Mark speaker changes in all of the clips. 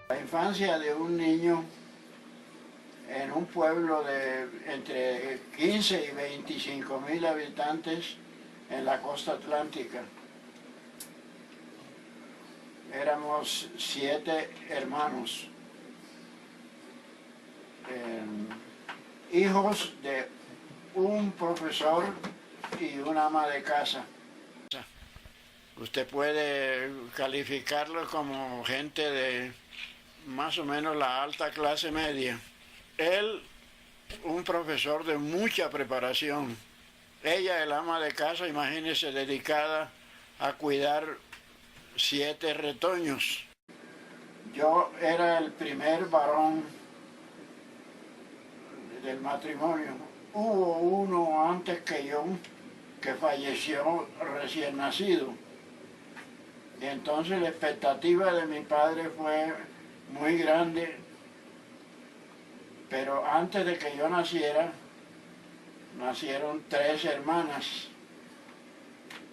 Speaker 1: La infancia de un niño en un pueblo de entre 15 y 25.000 habitantes en la costa atlántica. Éramos 7 hermanos, hijos de un profesor y una ama de casa. Usted puede calificarlo como gente de más o menos la alta clase media. Él, un profesor de mucha preparación. Ella, el ama de casa, imagínese, dedicada a cuidar 7 retoños. Yo era el primer varón del matrimonio. Hubo uno antes que yo que falleció recién nacido. Y entonces la expectativa de mi padre fue muy grande, pero antes de que yo naciera, nacieron 3 hermanas.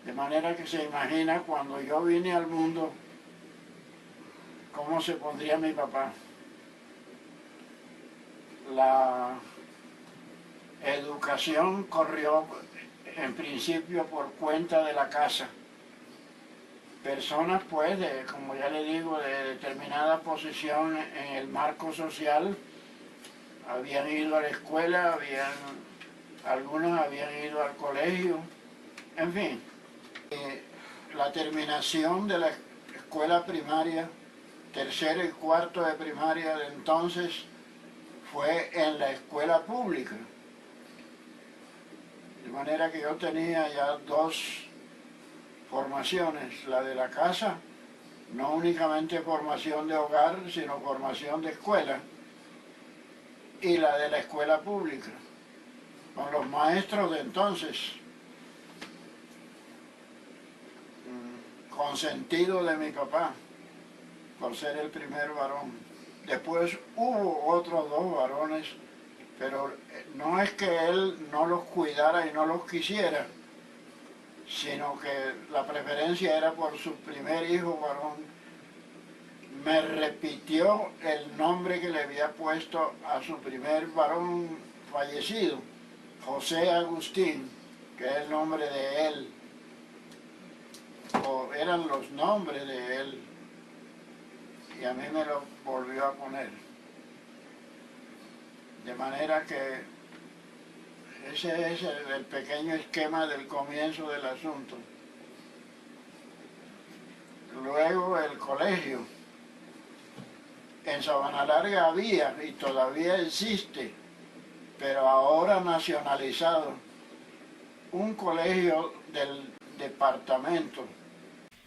Speaker 1: De manera que se imagina cuando yo vine al mundo, cómo se pondría mi papá. La educación corrió en principio por cuenta de la casa. Personas pues, como ya le digo, de determinada posición en el marco social, habían ido a la escuela, algunos habían ido al colegio, en fin. La terminación de la escuela primaria, tercero y cuarto de primaria de entonces, fue en la escuela pública. De manera que yo tenía ya 2 formaciones, la de la casa, no únicamente formación de hogar, sino formación de escuela, y la de la escuela pública, con los maestros de entonces, consentido de mi papá, por ser el primer varón. Después hubo otros 2 varones, pero no es que él no los cuidara y no los quisiera, sino que la preferencia era por su primer hijo varón. Me repitió el nombre que le había puesto a su primer varón fallecido, José Agustín, que es el nombre de él, o eran los nombres de él, y a mí me lo volvió a poner. De manera que ese es el pequeño esquema del comienzo del asunto. Luego el colegio. En Sabana Larga había, y todavía existe, pero ahora nacionalizado, un colegio del departamento.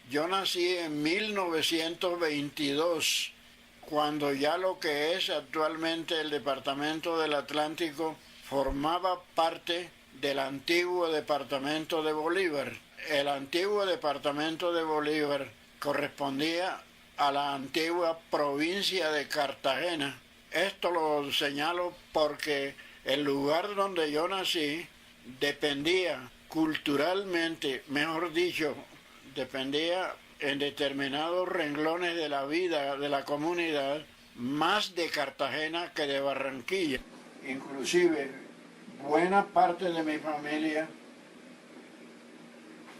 Speaker 1: Yo nací en 1922, cuando ya lo que es actualmente el Departamento del Atlántico formaba parte del antiguo Departamento de Bolívar. El antiguo Departamento de Bolívar correspondía a la antigua provincia de Cartagena. Esto lo señalo porque el lugar donde yo nací dependía culturalmente, mejor dicho, dependía en determinados renglones de la vida de la comunidad más de Cartagena que de Barranquilla. Inclusive, buena parte de mi familia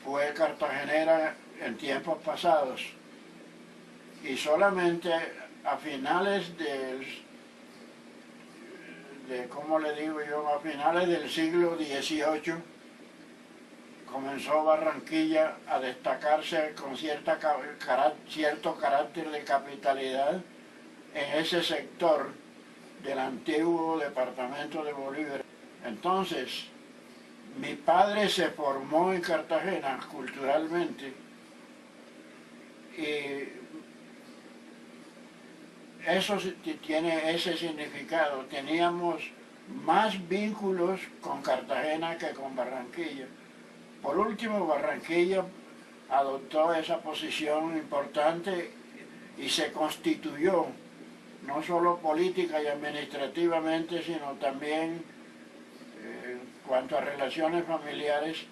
Speaker 1: fue cartagenera en tiempos pasados. Y solamente a finales ¿cómo le digo yo? A finales del siglo XVIII comenzó Barranquilla a destacarse con cierto carácter de capitalidad en ese sector del antiguo departamento de Bolívar. Entonces, mi padre se formó en Cartagena culturalmente y eso tiene ese significado. Teníamos más vínculos con Cartagena que con Barranquilla. Por último, Barranquilla adoptó esa posición importante y se constituyó, no solo política y administrativamente, sino también en cuanto a relaciones familiares,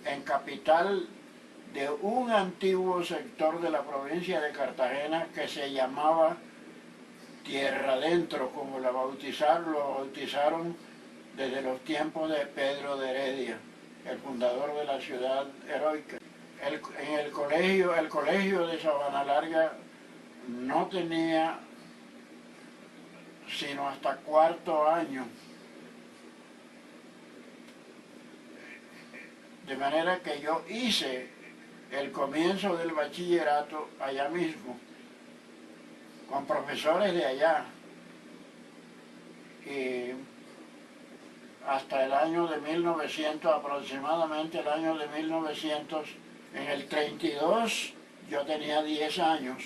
Speaker 1: en capital de un antiguo sector de la provincia de Cartagena que se llamaba tierra adentro, como lo bautizaron desde los tiempos de Pedro de Heredia, el fundador de la ciudad heroica. En el colegio de Sabana Larga no tenía sino hasta cuarto año. De manera que yo hice el comienzo del bachillerato allá mismo, con profesores de allá. Y hasta el año de 1900, aproximadamente el año de 1900, en el 32 yo tenía 10 años.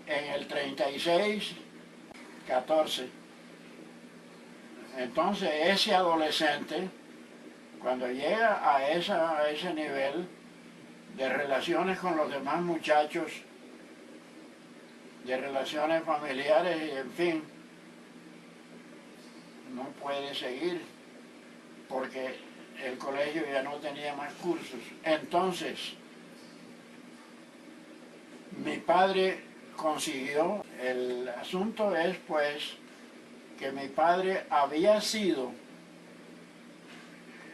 Speaker 1: En el 36, 14. Entonces ese adolescente, cuando llega a ese nivel de relaciones con los demás muchachos, de relaciones familiares, y en fin, no puede seguir porque el colegio ya no tenía más cursos. Entonces, mi padre consiguió, el asunto es pues que mi padre había sido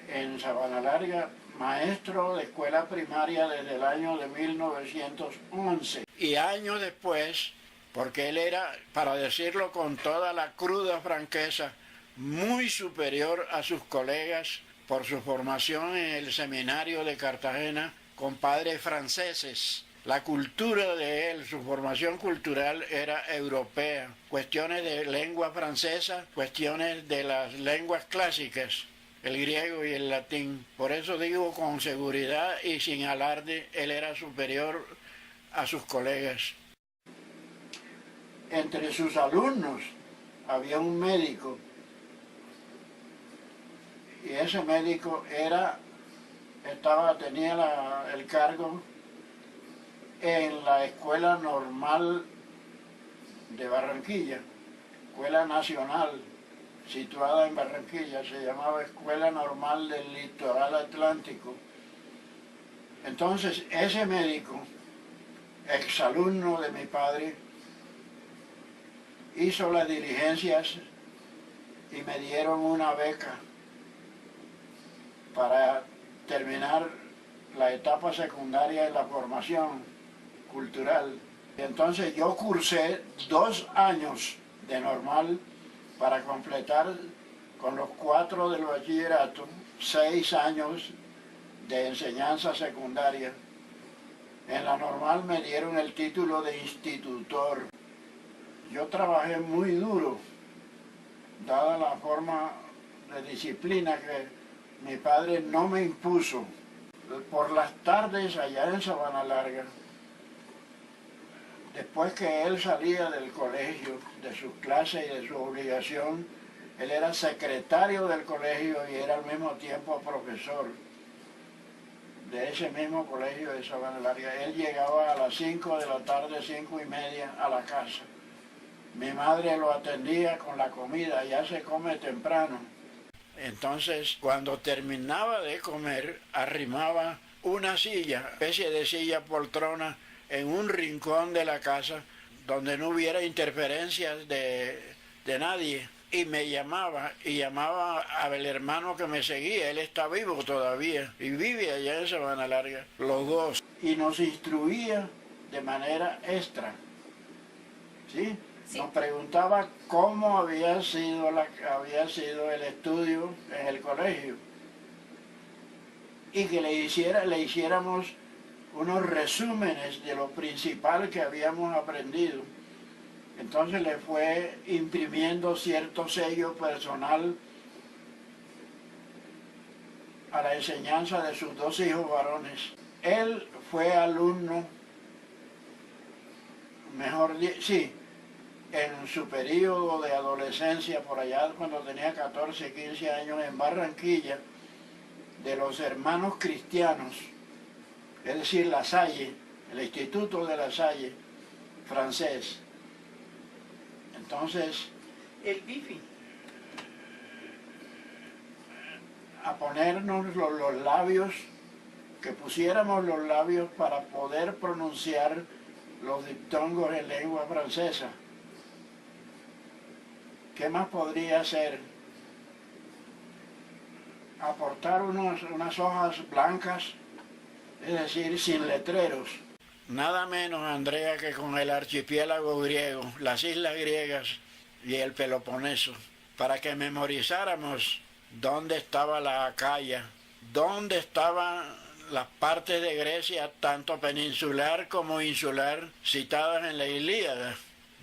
Speaker 1: en Sabana Larga maestro de escuela primaria desde el año de 1911. Y años después, porque él era, para decirlo con toda la cruda franqueza, muy superior a sus colegas por su formación en el seminario de Cartagena con padres franceses. La cultura de él, su formación cultural era europea. Cuestiones de lengua francesa, cuestiones de las lenguas clásicas, el griego y el latín. Por eso digo con seguridad y sin alarde, él era superior a sus colegas. Entre sus alumnos había un médico, y ese médico tenía el cargo en la Escuela Normal de Barranquilla, Escuela Nacional, situada en Barranquilla, se llamaba Escuela Normal del Litoral Atlántico. Entonces, ese médico, exalumno de mi padre, hizo las diligencias y me dieron una beca para terminar la etapa secundaria de la formación cultural. Y entonces yo cursé 2 años de normal para completar con los 4 del bachillerato 6 años de enseñanza secundaria. En la normal me dieron el título de institutor. Yo trabajé muy duro, dada la forma de disciplina que mi padre no me impuso. Por las tardes allá en Sabana Larga, después que él salía del colegio, de sus clases y de su obligación, él era secretario del colegio y era al mismo tiempo profesor de ese mismo colegio de Sabana Larga. Él llegaba a las 5 de la tarde, 5:30 a la casa. Mi madre lo atendía con la comida, ya se come temprano. Entonces, cuando terminaba de comer, arrimaba una silla, especie de silla poltrona, en un rincón de la casa donde no hubiera interferencias de nadie. Y me llamaba, y llamaba al hermano que me seguía, él está vivo todavía, y vive allá en Sabana Larga, los dos. Y nos instruía de manera extra, ¿sí? Sí. Nos preguntaba cómo había sido el estudio en el colegio y que le hiciéramos unos resúmenes de lo principal que habíamos aprendido. Entonces le fue imprimiendo cierto sello personal a la enseñanza de sus 2 hijos varones. Él fue alumno, en su periodo de adolescencia, por allá cuando tenía 14, 15 años, en Barranquilla, de los Hermanos Cristianos, es decir, La Salle, el Instituto de La Salle, francés. Entonces,
Speaker 2: el bifi,
Speaker 1: a ponernos los labios, que pusiéramos los labios para poder pronunciar los diptongos en lengua francesa. ¿Qué más podría hacer? Aportar unas hojas blancas, es decir, sin letreros. Nada menos, Andrea, que con el archipiélago griego, las islas griegas y el Peloponeso, para que memorizáramos dónde estaba la Acaya, dónde estaban las partes de Grecia, tanto peninsular como insular, citadas en la Ilíada,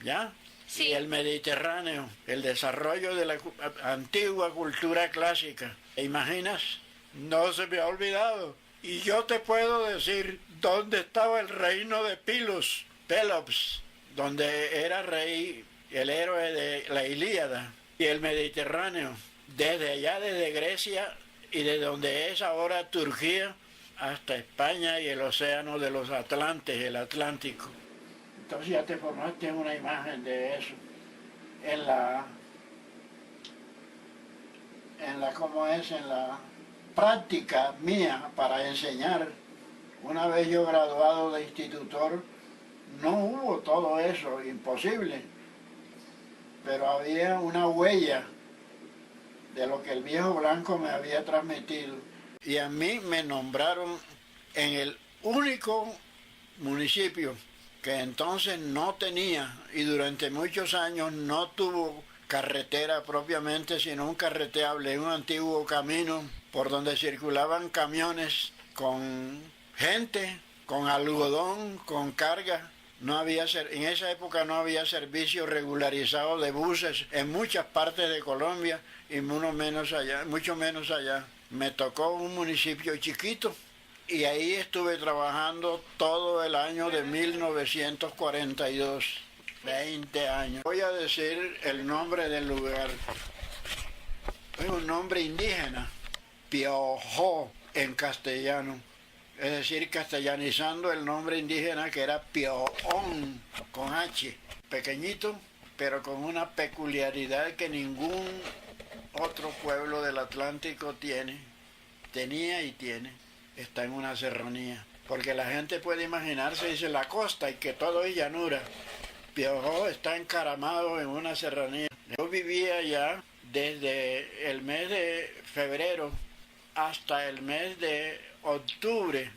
Speaker 1: ¿ya? Sí. Y el Mediterráneo, el desarrollo de la antigua cultura clásica. ¿Te imaginas? No se me ha olvidado. Y yo te puedo decir dónde estaba el reino de Pelops, donde era rey el héroe de la Ilíada, y el Mediterráneo, desde allá, desde Grecia, y de donde es ahora Turquía, hasta España y el océano de los Atlantes, el Atlántico. Entonces ya te formaste una imagen de eso en la práctica mía para enseñar. Una vez yo graduado de institutor, no hubo todo eso, imposible, pero había una huella de lo que el viejo blanco me había transmitido. Y a mí me nombraron en el único municipio que entonces no tenía y durante muchos años no tuvo carretera propiamente, sino un carreteable, un antiguo camino por donde circulaban camiones con gente, con algodón, con carga. En esa época no había servicio regularizado de buses en muchas partes de Colombia y mucho menos allá. Me tocó un municipio chiquito y ahí estuve trabajando todo el año de 1942, 20 años. Voy a decir el nombre del lugar. Es un nombre indígena, Piojó en castellano. Es decir, castellanizando el nombre indígena que era Pioón, con H, pequeñito, pero con una peculiaridad que ningún otro pueblo del Atlántico tenía y tiene. Está en una serranía, porque la gente puede imaginarse, dice, la costa y que todo es llanura. Piojó está encaramado en una serranía. Yo vivía allá desde el mes de febrero hasta el mes de octubre,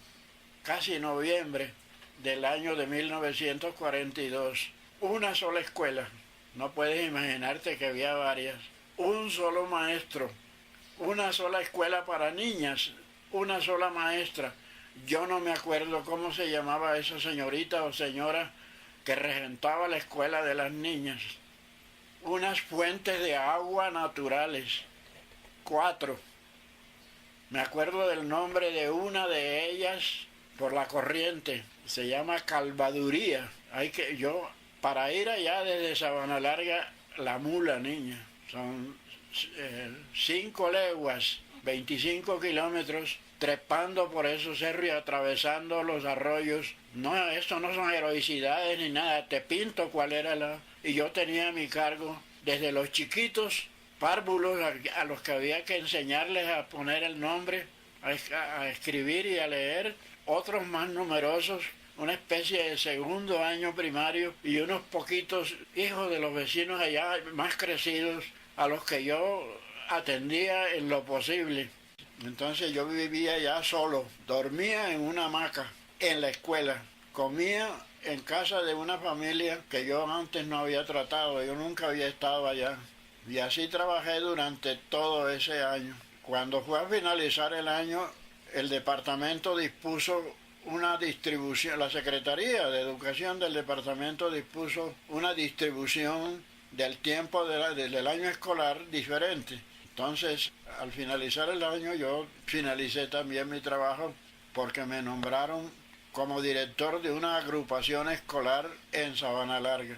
Speaker 1: casi noviembre del año de 1942. Una sola escuela, no puedes imaginarte que había varias. Un solo maestro, una sola escuela para niñas, una sola maestra. Yo no me acuerdo cómo se llamaba esa señorita o señora que regentaba la escuela de las niñas. Unas fuentes de agua naturales, 4. Me acuerdo del nombre de una de ellas por la corriente, se llama Calvaduría. Para ir allá desde Sabana Larga, la mula, niña, son 5 leguas, 25 kilómetros, trepando por esos cerros y atravesando los arroyos. No, esto no son heroicidades ni nada, te pinto cuál era Y yo tenía a mi cargo desde los chiquitos párvulos a los que había que enseñarles a poner el nombre, a escribir y a leer, otros más numerosos, una especie de segundo año primario y unos poquitos hijos de los vecinos allá más crecidos a los que yo atendía en lo posible. Entonces yo vivía ya solo, dormía en una hamaca en la escuela, comía en casa de una familia que yo antes no había tratado, yo nunca había estado allá. Y así trabajé durante todo ese año. Cuando fue a finalizar el año, el departamento dispuso una distribución, la Secretaría de Educación del departamento dispuso una distribución del tiempo del año escolar diferente. Entonces, al finalizar el año, yo finalicé también mi trabajo porque me nombraron como director de una agrupación escolar en Sabana Larga.